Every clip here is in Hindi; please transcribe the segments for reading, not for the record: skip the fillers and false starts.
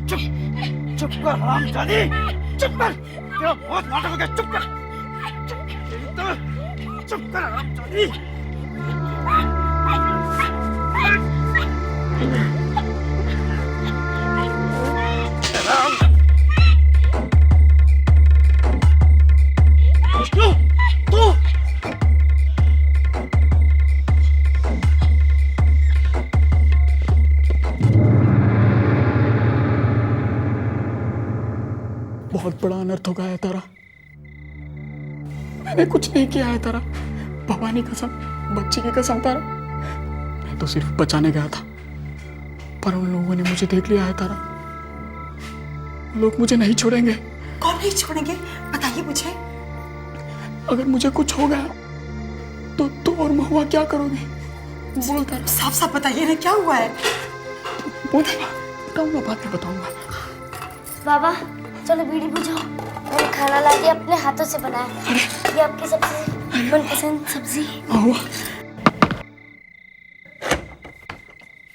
चुप चुप कर हरामजादी, चुप कर। तेरा बहुत नाटक हो गया, चुप कर। चुप कर हरामजादी। विष्णु, तू बहुत बड़ा अनर्थ हो गया है तारा। मैंने कुछ नहीं किया है तारा, भवानी कसम, बच्ची की कसम तारा। मैं तो सिर्फ बचाने गया था, पर उन लोगों ने मुझे देख लिया है तारा। लोग मुझे नहीं छोड़ेंगे। कौन नहीं छोड़ेंगे, बताइए मुझे। अगर मुझे कुछ हो गया तो तू और महुआ क्या करोगे? बोल तारा, साफ साफ बताइए ना, क्या हुआ है? बताऊंगा, बाद में बताऊंगा। बाबा चलो बीड़ी बुझाओ, मैंने खाना ला दिया, अपने हाथों से बनाया। ये आपकी सबसे मनपसंद सब्जी।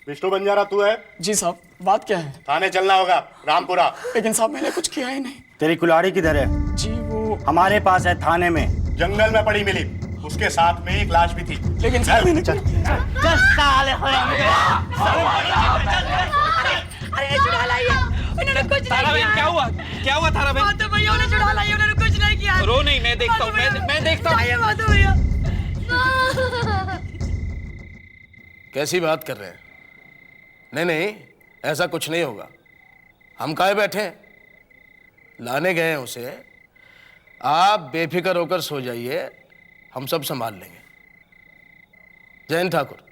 विष्णु बंजारा तू है? जी साहब, बात क्या है? थाने चलना होगा, रामपुरा। लेकिन साहब मैंने कुछ किया ही नहीं। तेरी कुल्हाड़ी किधर है? जी वो हमारे पास है, थाने में। जंगल में पड़ी मिली, उसके साथ में एक लाश भी थी। लेकिन साहब मैंने चल। अरे छुड़ा लाइए, उन्होंने कुछ नहीं तारा किया। बहन क्या हुआ? क्या हुआ तारा बहन? तो भैया उन्हें छुड़ा लाइए, उन्होंने कुछ नहीं किया। रो नहीं, मैं देखता हूँ, मैं देखता हूँ। आइए माधव भैया। कैसी बात कर रहे हैं? नहीं नहीं, ऐसा कुछ नहीं होगा। हम काहे बैठे हैं? लाने गए हैं उसे। आप बेफिक्र होकर सो जाइए, हम सब संभाल लेंगे। जयंत ठाकुर।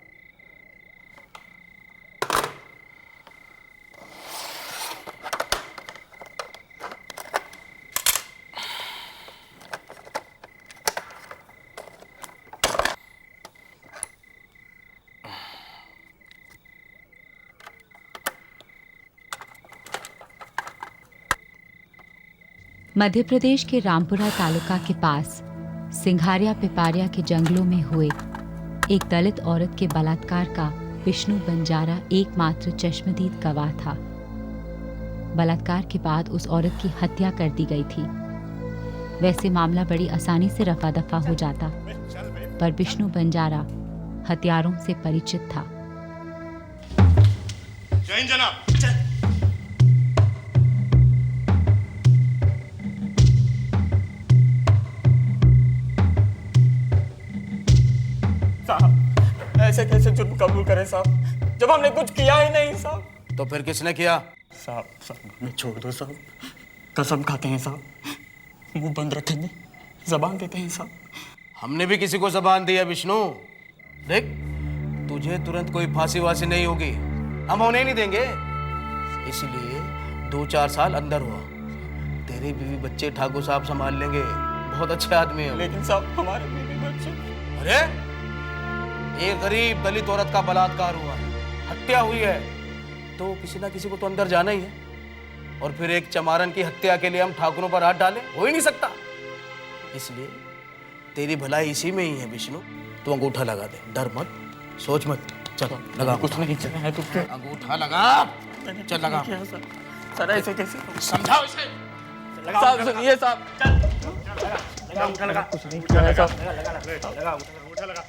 मध्य प्रदेश के रामपुरा तालुका के पास सिंघारिया पिपारिया के जंगलों में हुए एक दलित औरत के बलात्कार का विष्णु बंजारा एकमात्र चश्मदीद गवाह था। बलात्कार के बाद उस औरत की हत्या कर दी गई थी। वैसे मामला बड़ी आसानी से रफा दफा हो जाता, पर विष्णु बंजारा हथियारों से परिचित था। जय हिंद जनाब। साहब ऐसे कैसे जुर्म कबूल करें साहब, जब हमने कुछ किया ही नहीं साहब। तो फिर किसने किया? साहब हमें छोड़ दो साहब, कसम खाते हैं साहब, मुंह बंद रखेंगे, जबान देते हैं साहब। हमने भी किसी को जबान दी है विष्णु। देख, तुझे तुरंत कोई फांसी वासी नहीं होगी, हम होने नहीं देंगे। इसलिए 2-4 साल अंदर हुआ। तेरे बीवी बच्चे ठाकुर साहब संभाल लेंगे, बहुत अच्छे आदमी है। लेकिन साहब हमारे बीवी बच्चे। अरे एक गरीब दलित औरत का बलात्कार हुआ है, हत्या हुई है, तो किसी ना किसी को तो अंदर जाना ही है। और फिर एक चमारन की हत्या के लिए हम ठाकुरों पर हाथ डालें, हो ही नहीं सकता। इसलिए तेरी भलाई इसी में ही है विष्णु। तू अंगूठा लगा दे, डर मत, सोच मत। चलो लगा। कुछ नहीं किया है तुझे। अंगूठा लगा, चल लगा। सर ऐसे कैसे? समझाओ इसे। साहब सुनिए साहब, अंगूठा लगा। कुछ नहीं किया है साहब।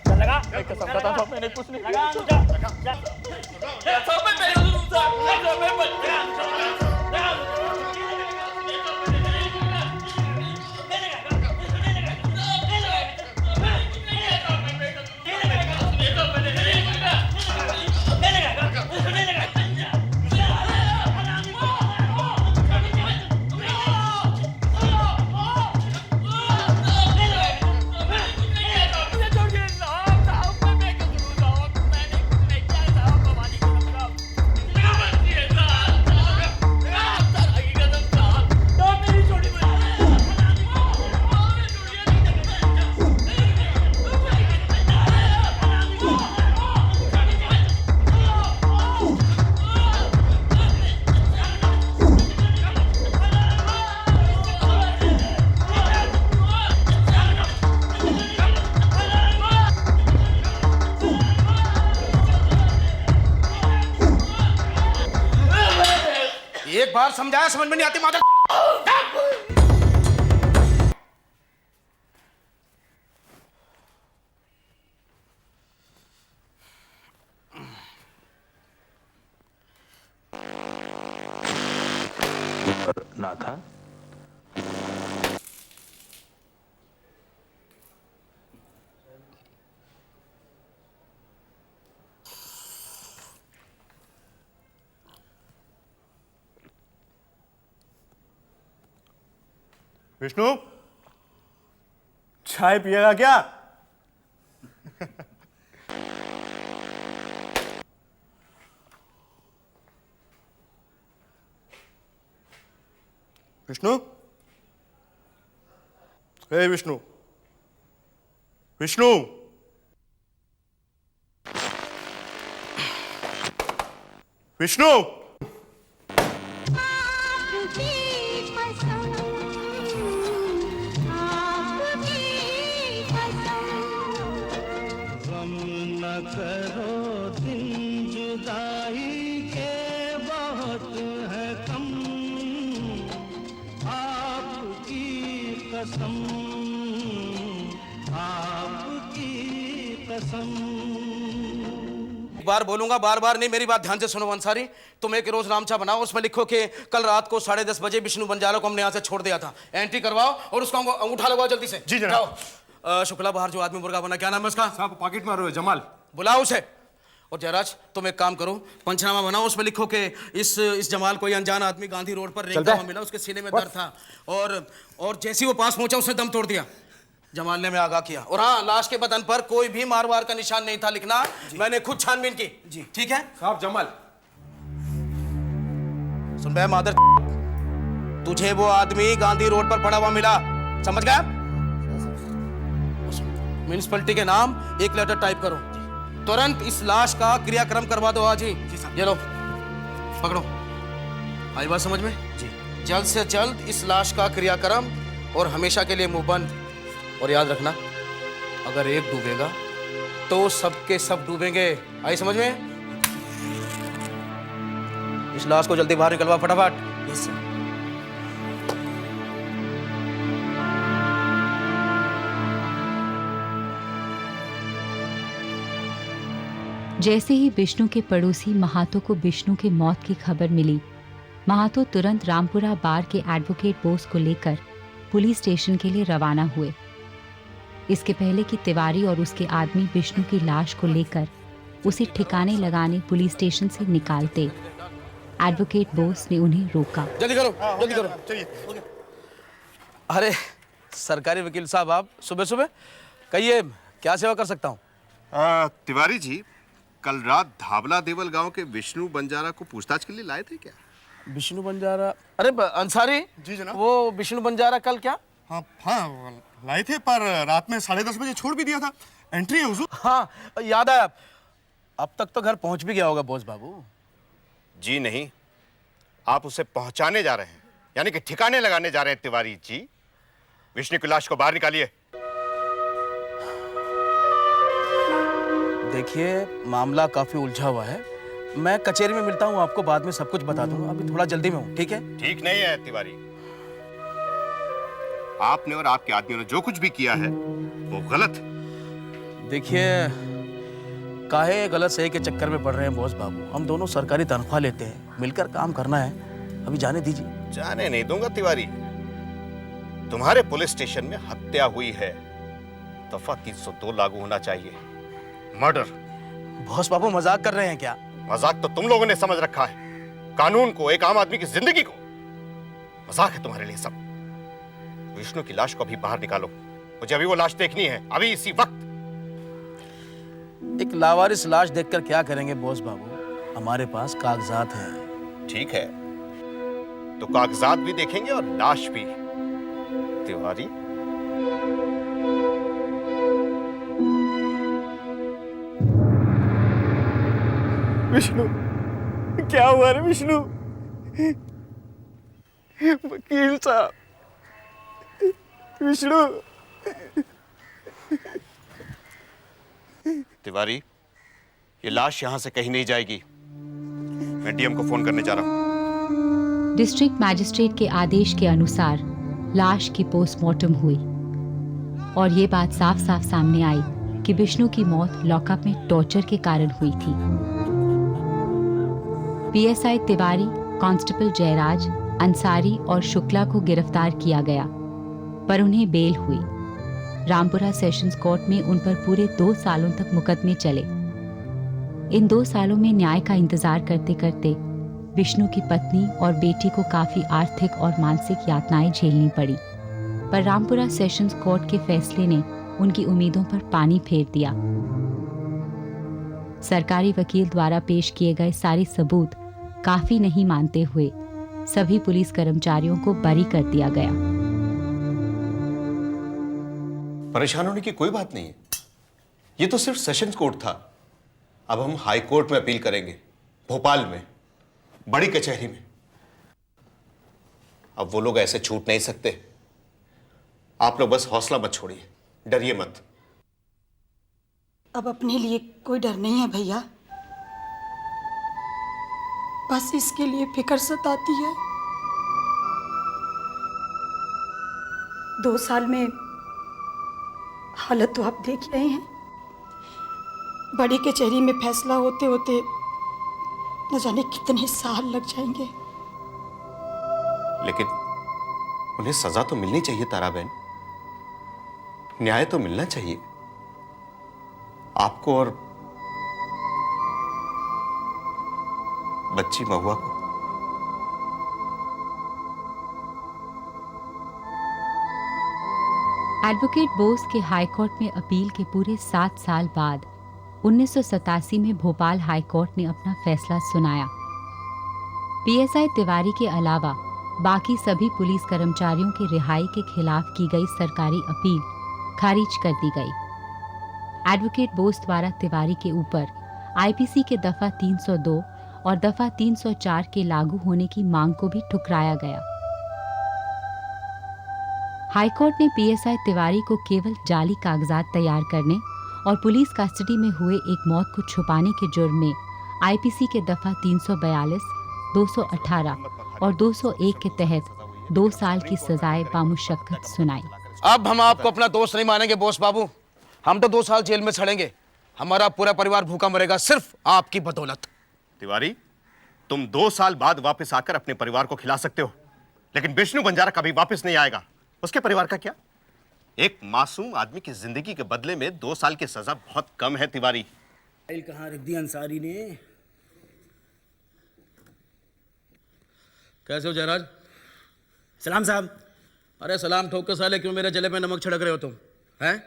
लगा। कसम खाता साहब मैंने कुछ नहीं किया। एक बार समझाया समझ में नहीं आती माता। ना था। विष्णु, चाय पिएगा क्या? विष्णु, हे विष्णु, विष्णु, विष्णु, एक बार बोलूंगा, बार बार नहीं। मेरी बात ध्यान से सुनो अंसारी। तुम एक रोज नामचा बनाओ, उसमें लिखो कि कल रात को 10:30 बजे विष्णु बंजारा को हमने यहाँ से छोड़ दिया था। एंट्री करवाओ और उसका अंगूठा लगवाओ जल्दी से। जी जनाब। जाओ। शुक्ला बाहर जो आदमी मुर्गा बना, क्या नाम है उसका? साहब पॉकेट मारो जमाल। बुलाओ उसे। और जयराज तुम एक काम करो, पंचनामा बनाओ, उसमें लिखो कि इस जमाल कोई अनजान आदमी गांधी रोड पर रेंगता हुआ मिला, उसके सीने में दर्द था और जैसे ही वो पास पहुंचा उसने दम तोड़ दिया। जमाल ने मैं आगाह किया। और हाँ, लाश के बदन पर कोई भी मारवार का निशान नहीं था, लिखना। मैंने खुद छानबीन की। जी ठीक है साहब। जमाल, सुन बे मादर, तुझे वो आदमी गांधी रोड पर पड़ा हुआ मिला, समझ गया? म्युनिसिपैलिटी के नाम एक लेटर टाइप करो, तुरंत इस लाश का क्रियाक्रम करवा दो आज ही। ये लो पकड़ो। आई बात समझ में? जी। जल्द से जल्द इस लाश का क्रियाक्रम और हमेशा के लिए मुंह बंद। और याद रखना, अगर एक डूबेगा तो सबके सब डूबेंगे। आई समझ में? इस लाश को जल्दी बाहर निकलवा फटाफट। Yes sir. जैसे ही विष्णु के पड़ोसी महातो को विष्णु के मौत की खबर मिली, महातो तुरंत रामपुरा बार के एडवोकेट बोस को लेकर पुलिस स्टेशन के लिए रवाना हुए। इसके पहले कि तिवारी और उसके आदमी विष्णु की लाश को लेकर उसे ठिकाने लगाने पुलिस स्टेशन से निकालते, एडवोकेट बोस ने उन्हें रोका। जल्दी करो, जल्दी करो। चलिए। अरे सरकारी वकील साहब, आप सुबह सुबह, कहिए क्या सेवा कर सकता हूँ? तिवारी जी, कल रात धाबला देवल गांव के विष्णु बंजारा को पूछताछ के लिए लाए थे क्या? विष्णु बंजारा? अरे अंसारी जी जनाब। वो विष्णु बंजारा कल क्या? हाँ लाए थे, पर रात में 10:30 बजे छोड़ भी दिया था। एंट्री है हुजूर। हाँ याद आया। अब तक तो घर पहुंच भी गया होगा बोस बाबू। जी नहीं, आप उसे पहुंचाने जा रहे हैं, यानी कि ठिकाने लगाने जा रहे हैं तिवारी जी। विष्णु की लाश को बाहर निकालिए। देखिए मामला काफी उलझा हुआ है, मैं कचहरी में मिलता हूँ, आपको बाद में सब कुछ बता दूंगा। अभी थोड़ा जल्दी में हूँ। ठीक है? ठीक नहीं है तिवारी। आपने और आपके आदमियों ने जो कुछ भी किया है वो गलत। देखिए काहे गलत सही के चक्कर में पड़ रहे हैं बोस बाबू। हम दोनों सरकारी तनख्वाह लेते हैं, मिलकर काम करना है। अभी जाने दीजिए। जाने नहीं दूंगा तिवारी। तुम्हारे पुलिस स्टेशन में हत्या हुई है, दफा 302 लागू होना चाहिए। मर्डर। बॉस बाबू मजाक कर रहे हैं क्या? मजाक तो तुम लोगों ने समझ रखा है, कानून को, एक आम आदमी की जिंदगी को। मजाक है तुम्हारे लिए सब। विष्णु की लाश को अभी बाहर निकालो, मुझे अभी वो लाश देखनी है, अभी इसी वक्त। एक लावारिस लाश देखकर क्या करेंगे बॉस बाबू? हमारे पास कागजात हैं। ठीक है, तो कागजात भी देखेंगे और लाश भी। तिवारी, विष्णु, क्या हुआ रे विष्णु? वकील साहब, विष्णु। तिवारी, ये लाश यहां से कहीं नहीं जाएगी। मैं डीएम को फोन करने जा रहा हूं। डिस्ट्रिक्ट मैजिस्ट्रेट के आदेश के अनुसार लाश की पोस्टमार्टम हुई और ये बात साफ साफ सामने आई कि विष्णु की मौत लॉकअप में टॉर्चर के कारण हुई थी। पीएसआई तिवारी, कांस्टेबल जयराज, अंसारी और शुक्ला को गिरफ्तार किया गया, पर उन्हें बेल हुई। रामपुरा सेशंस कोर्ट में उन पर पूरे 2 सालों तक मुकदमे चले। इन 2 सालों में न्याय का इंतजार करते करते विष्णु की पत्नी और बेटी को काफी आर्थिक और मानसिक यातनाएं झेलनी पड़ी, पर रामपुरा सेशंस कोर्ट के फैसले ने उनकी उम्मीदों पर पानी फेर दिया। सरकारी वकील द्वारा पेश किए गए सारे सबूत काफी नहीं मानते हुए सभी पुलिस कर्मचारियों को बरी कर दिया गया। परेशान होने की कोई बात नहीं है, ये तो सिर्फ सेशंस कोर्ट था। अब हम हाई कोर्ट में अपील करेंगे, भोपाल में, बड़ी कचहरी में। अब वो लोग ऐसे छूट नहीं सकते। आप लोग बस हौसला मत छोड़िए, डरिए मत। अब अपने लिए कोई डर नहीं है भैया, बस इसके लिए फिक्र सताती है। 2 साल में हालत तो आप देख रहे हैं। बड़ी कचहरी में फैसला होते होते न जाने कितने साल लग जाएंगे। लेकिन उन्हें सजा तो मिलनी चाहिए तारा बहन, न्याय तो मिलना चाहिए आपको और बच्ची महुआ को। एडवोकेट बोस के हाईकोर्ट में अपील के पूरे 7 साल बाद 1987 में भोपाल हाईकोर्ट ने अपना फैसला सुनाया। पीएसआई तिवारी के अलावा बाकी सभी पुलिस कर्मचारियों की रिहाई के खिलाफ की गई सरकारी अपील खारिज कर दी गई। एडवोकेट बोस द्वारा तिवारी के ऊपर आईपीसी के दफा 302 और दफा 304 के लागू होने की मांग को भी ठुकराया गया। हाईकोर्ट ने पीएसआई तिवारी को केवल जाली कागजात तैयार करने और पुलिस कस्टडी में हुए एक मौत को छुपाने के जुर्म में आईपीसी के दफा 342, 218 और 201 के तहत 2 साल की सजाए बामुशक्कत सुनाई। अब हम आपको अपना दोस्त नहीं मानेंगे बोस बाबू। हम तो 2 साल जेल में सड़ेंगे, हमारा पूरा परिवार भूखा मरेगा सिर्फ आपकी बदौलत। तिवारी, तुम 2 साल बाद वापस आकर अपने परिवार को खिला सकते हो, लेकिन विष्णु बंजारा कभी वापस नहीं आएगा। उसके परिवार का क्या? एक मासूम आदमी की जिंदगी के बदले में 2 साल की सजा बहुत कम है तिवारी। फाइल कहाँ रख दी अंसारी ने? कैसे हो जयराज? सलाम साहब। अरे सलाम ठोक के साले क्यों मेरे जले में नमक छिड़क रहे हो तुम? हैं?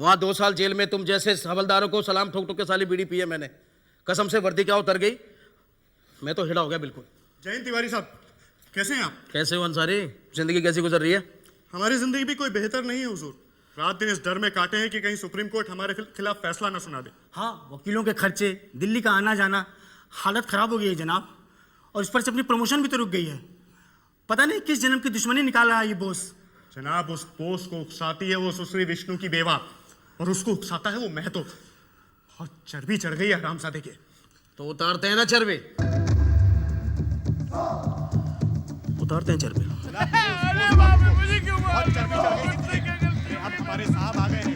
वहाँ 2 साल जेल में तुम जैसे हवलदारों को सलाम ठोक ठोक के साली बीड़ी पी है मैंने। कसम से वर्दी क्या उतर गई, मैं तो हिला हो गया बिल्कुल। जय हिंद तिवारी साहब, कैसे हैं आप? कैसे हो अंसारी? जिंदगी कैसी गुजर रही है? हमारी जिंदगी भी कोई बेहतर नहीं है हुजूर। रात दिन इस डर में काटे हैं कि कहीं सुप्रीम कोर्ट हमारे खिलाफ फैसला न सुना दे। हाँ, वकीलों के खर्चे, दिल्ली का आना जाना, हालत खराब हो गई है जनाब। और इस पर से अपनी प्रमोशन भी तो रुक गई है। पता नहीं किस जन्म की दुश्मनी निकाल रहा है ये बोस। जनाब, उस बोस को उकसाती है वो सुश्री विष्णु की बेवा, और उसको उकसाता है वो महतो। और चर्बी चढ़ गई है हरामजादे के। तो उतारते हैं ना चर्बी? उतारते हैं चर्बी। अब हमारे साहब आ गए हैं,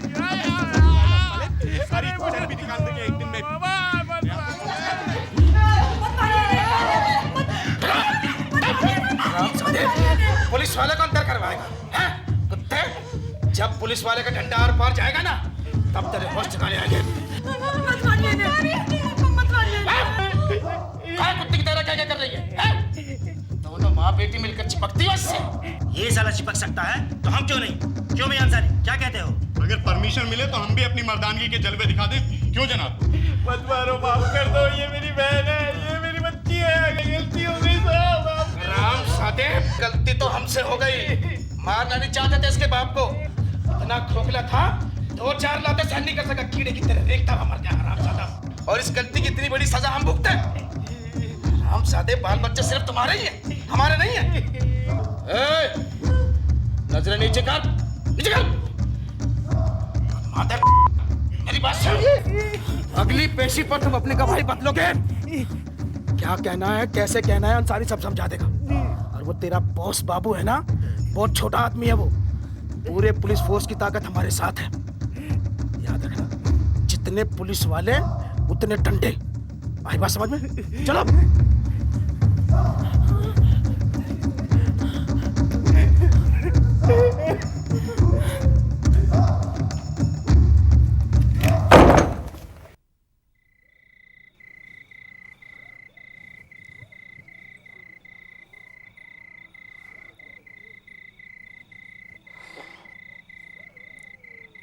सारी चर्बी निकाल देंगे एक दिन में। पुलिस वाले को अंदर करवाएगा? हैं? कुत्ते, जब पुलिस वाले का डंडा आर पार जाएगा ना, तब तेरे होश ठिकाने आएंगे। काय कुत्ते की तरह क्या कर रही है? दोनों माँ बेटी मिलकर चिपकती है इससे। ये साला चिपक सकता है तो हम क्यों नहीं? क्यों मैं अंसारी, क्या कहते हो? अगर परमिशन मिले तो हम भी अपनी मर्दानगी के जलवे दिखा दें, क्यों जनाब? मत मारो, माफ कर दो, ये मेरी बहन है, ये मेरी बच्ची है, गलती हो गई साहब। राम सादे, गलती तो हमसे हो गई। मारना नहीं चाहते थे इसके बाप को, इतना खोखला था 2-4 लाते सहन नहीं कर सका, कीड़े की तरह देखता हुआ मर गया हरामजादा। और इस गलती की इतनी बड़ी सजा हम भुगते। हरामजादे, बाल बच्चे सिर्फ तुम्हारे ही हैं, हमारे नहीं हैं। नजरें नीचे कर, नीचे कर। मादर, मेरी बात सुन। अगली पेशी पर तुम अपनी गवाही बदलोगे। क्या कहना है, कैसे कहना है, अंसारी सब समझा देगा। और वो तेरा बॉस बाबू है ना, बहुत छोटा आदमी है वो। पूरे पुलिस फोर्स की ताकत हमारे साथ है, याद रखना। जितने पुलिस वाले उतने डंडे। आई बात समझ में? चलो।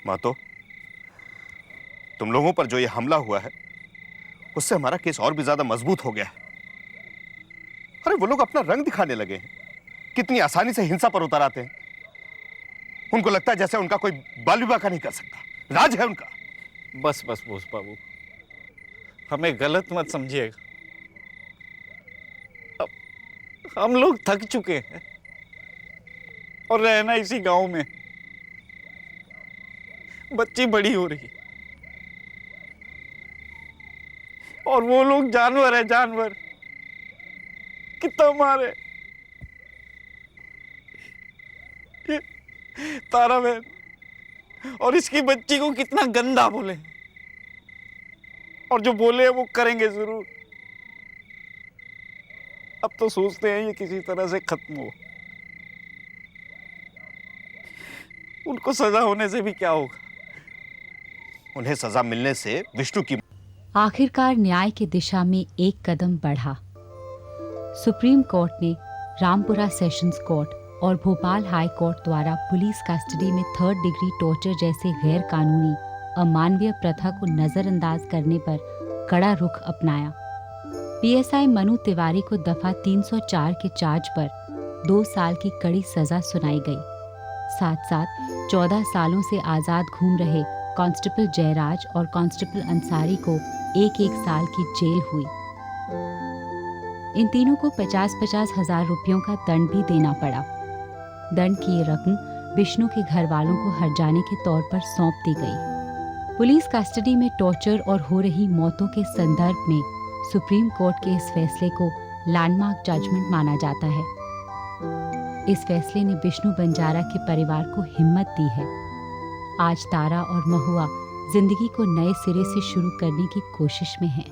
मातो, तुम लोगों पर जो ये हमला हुआ है उससे हमारा केस और भी ज्यादा मजबूत हो गया है। अरे वो लोग अपना रंग दिखाने लगे हैं, कितनी आसानी से हिंसा पर उतर आते हैं। उनको लगता है जैसे उनका कोई बाल विवाह का नहीं कर सकता, राज है उनका। बस बस बोस बाबू, हमें गलत मत समझिएगा। अब हम लोग थक चुके हैं और रहना इसी गांव में। बच्ची बड़ी हो रही और वो लोग जानवर है, जानवर कितना मारे। तारा बहन और इसकी बच्ची को कितना गंदा बोले, और जो बोले वो करेंगे जरूर। अब तो सोचते हैं ये किसी तरह से खत्म हो। उनको सजा होने से भी क्या होगा? उन्हें सजा मिलने से विष्णु की आखिरकार न्याय की दिशा में एक कदम बढ़ा। सुप्रीम कोर्ट ने रामपुरा सेशंस कोर्ट और भोपाल हाई कोर्ट द्वारा पुलिस कस्टडी में 3rd डिग्री टॉर्चर जैसे गैर कानूनी अमानवीय प्रथा को नजरअंदाज करने पर कड़ा रुख अपनाया। पीएसआई मनु तिवारी को दफा 304 के चार्ज पर 2 साल की कड़ी सजा सुनाई गई। साथ साथ 14 सालों से आजाद घूम रहे कांस्टेबल जयराज और कांस्टेबल अंसारी को 1-1 साल की जेल हुई। इन तीनों को 50-50 हजार रुपयों का दंड भी देना पड़ा। दंड की ये रकम विष्णु के घर वालों को हर्जाने के तौर पर सौंप दी गई। पुलिस कस्टडी में टॉर्चर और हो रही मौतों के संदर्भ में सुप्रीम कोर्ट के इस फैसले को लैंडमार्क जजमेंट माना जाता है। इस फैसले ने विष्णु बंजारा के परिवार को हिम्मत दी है। आज तारा और महुआ जिंदगी को नए सिरे से शुरू करने की कोशिश में हैं।